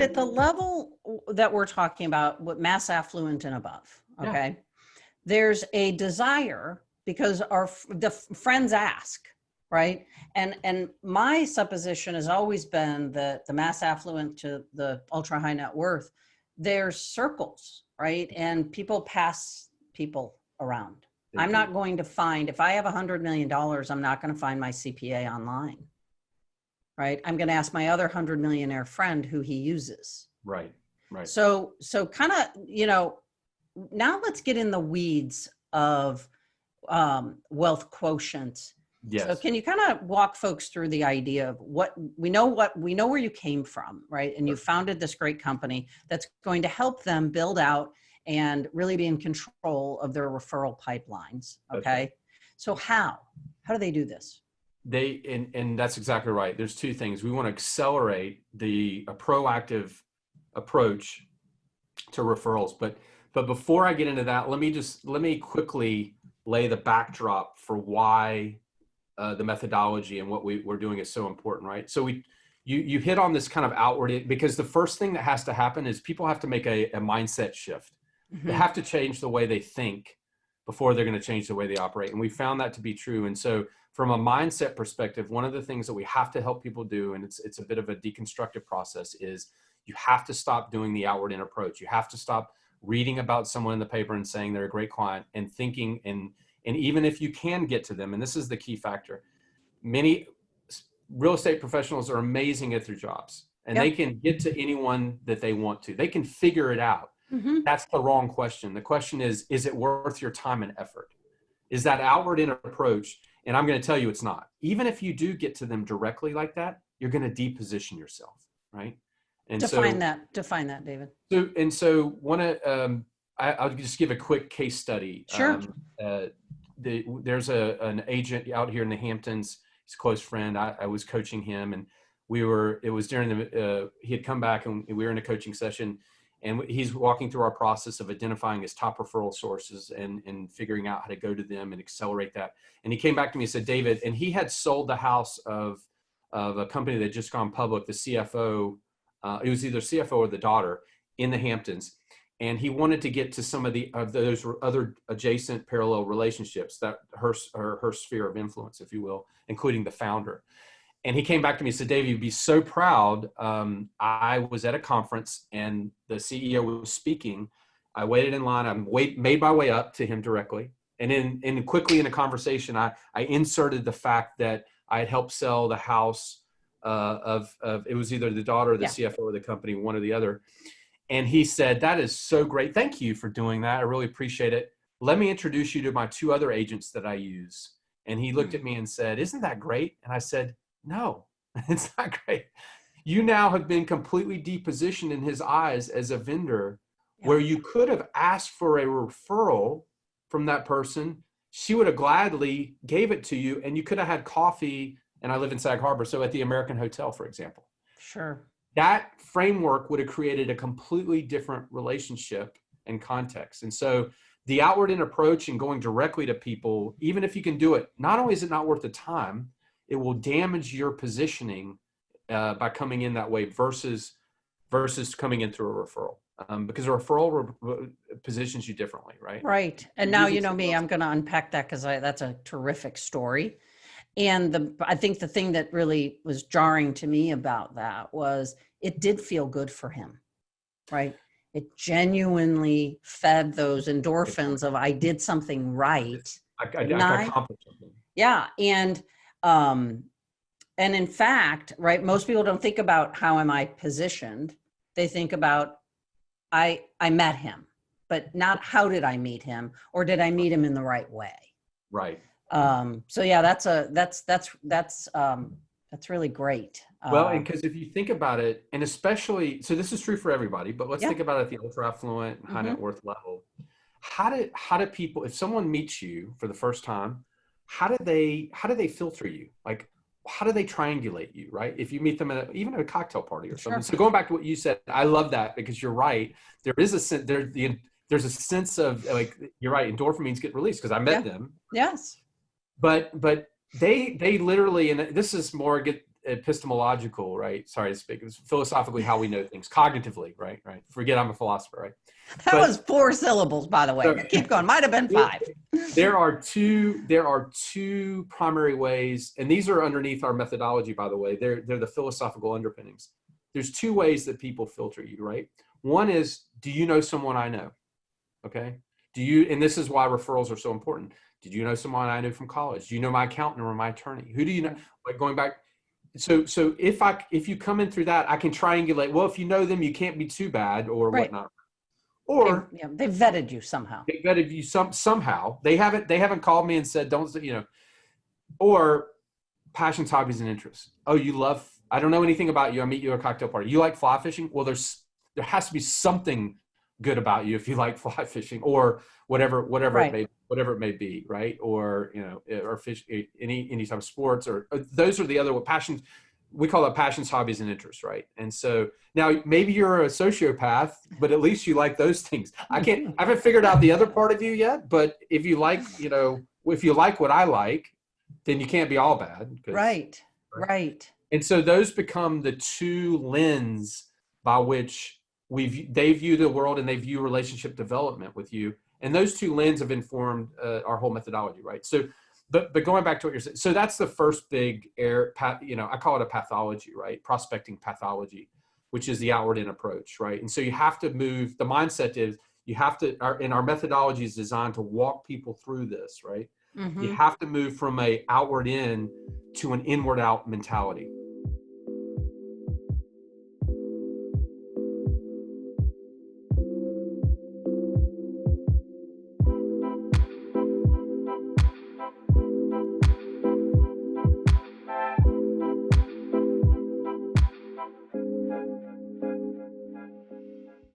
But at the level that we're talking about, with mass affluent and above, okay, there's a desire because the friends ask, right? And my supposition has always been that the mass affluent to the ultra high net worth, there's circles, right? And people pass people around. I'm not going to find, if I have $100 million, I'm not going to find my CPA online, right? I'm going to ask my other 100 millionaire friend who he uses. Right. So kind of, now let's get in the weeds of wealth quotient. Yes. So can you kind of walk folks through the idea of what we know where you came from, right? And you founded this great company that's going to help them build out and really be in control of their referral pipelines. Okay. So how do they do this? And that's exactly right. There's two things. We want to accelerate a proactive approach to referrals. But before I get into that, let me quickly lay the backdrop for why the methodology and what we're doing is so important, right? So you hit on this kind of outward, because the first thing that has to happen is people have to make a mindset shift. Mm-hmm. They have to change the way they think before they're going to change the way they operate. And we found that to be true. And so from a mindset perspective, one of the things that we have to help people do, and it's a bit of a deconstructive process, is you have to stop doing the outward in approach. You have to stop reading about someone in the paper and saying they're a great client and thinking, and even if you can get to them, and this is the key factor, many real estate professionals are amazing at their jobs, and they can get to anyone that they want to. They can figure it out. Mm-hmm. That's the wrong question. The question is it worth your time and effort? Is that outward in approach? And I'm going to tell you it's not. Even if you do get to them directly like that, you're going to deposition yourself, right? And define that, David. I'll just give a quick case study. Sure. There's an agent out here in the Hamptons. He's a close friend. I was coaching him, and it was during he had come back, and we were in a coaching session, and he's walking through our process of identifying his top referral sources and figuring out how to go to them and accelerate that. And he came back to me and said, David, and he had sold the house of a company that had just gone public, the CFO, it was either CFO or the daughter in the Hamptons. And he wanted to get to some of those other adjacent parallel relationships, that her sphere of influence, if you will, including the founder. And he came back to me and said, Dave, you'd be so proud. I was at a conference and the CEO was speaking. I waited in line. I made my way up to him directly. And then quickly in a conversation, I inserted the fact that I had helped sell the house of it was either the daughter or the CFO of the company, one or the other. And he said, that is so great. Thank you for doing that. I really appreciate it. Let me introduce you to my two other agents that I use. And he looked at me and said, isn't that great? And I said, no, it's not great. You now have been completely depositioned in his eyes as a vendor, where you could have asked for a referral from that person. She would have gladly gave it to you, and you could have had coffee. And I live in Sag Harbor, so at the American Hotel, for example. Sure. That framework would have created a completely different relationship and context. And so the outward in approach and going directly to people, even if you can do it, not only is it not worth the time, it will damage your positioning by coming in that way versus coming in through a referral. Because a referral positions you differently, right? Right. And now, you know me, I'm going to unpack that because that's a terrific story. And I think the thing that really was jarring to me about that was it did feel good for him, right? It genuinely fed those endorphins of I did something right. I accomplished something. Yeah. And in fact, right, most people don't think about how am I positioned. They think about I met him, but not how did I meet him, or did I meet him in the right way? Right. So yeah, that's really great. Well, and because if you think about it, and especially, so this is true for everybody, but let's think about it at the ultra affluent, high net worth level. How do people, if someone meets you for the first time, how do they filter you? Like, how do they triangulate you, right? If you meet them at even at a cocktail party or something. So going back to what you said, I love that, because you're right. There is a sense, there's a sense of, like, you're right, endorphins get released because I met them. Yes. But they literally, and this is more epistemological, right? Sorry to speak. It's philosophically how we know things, cognitively, right? Right. Forget I'm a philosopher, right? That But was 4 syllables, by the way. so, Keep going. Might have been 5. there are two primary ways, and these are underneath our methodology, by the way. They're the philosophical underpinnings. There's 2 ways that people filter you, right? One is, do you know someone I know? Okay. Do you, and this is why referrals are so important. Did you know someone I knew from college? Do you know my accountant or my attorney? Who do you know? Like going back. So if you come in through that, I can triangulate. Well, if you know them, you can't be too bad or Right. whatnot. Or they vetted you somehow. they vetted you somehow. They haven't called me and said, don't, you know, or passions, hobbies, and interests. Oh, you love, I don't know anything about you. I meet you at a cocktail party. You like fly fishing? Well, there has to be something good about you if you like fly fishing or whatever Right. it may be, right? Or, you know, or fish, any type of sports, or those are the other passions. We call it passions, hobbies, and interests, right? And so now maybe you're a sociopath, but at least you like those things. I haven't figured out the other part of you yet, but if you like, you know, if you like what I like, then you can't be all bad. Right. Right. And so those become the 2 lens by which they view the world and they view relationship development with you. And those 2 lenses have informed our whole methodology, right? So, but going back to what you're saying, so that's the first big you know, I call it a pathology, right? Prospecting pathology, which is the outward in approach, right? And so you have to move, the mindset is you have to, and our methodology is designed to walk people through this, right? Mm-hmm. You have to move from a outward in to an inward out mentality.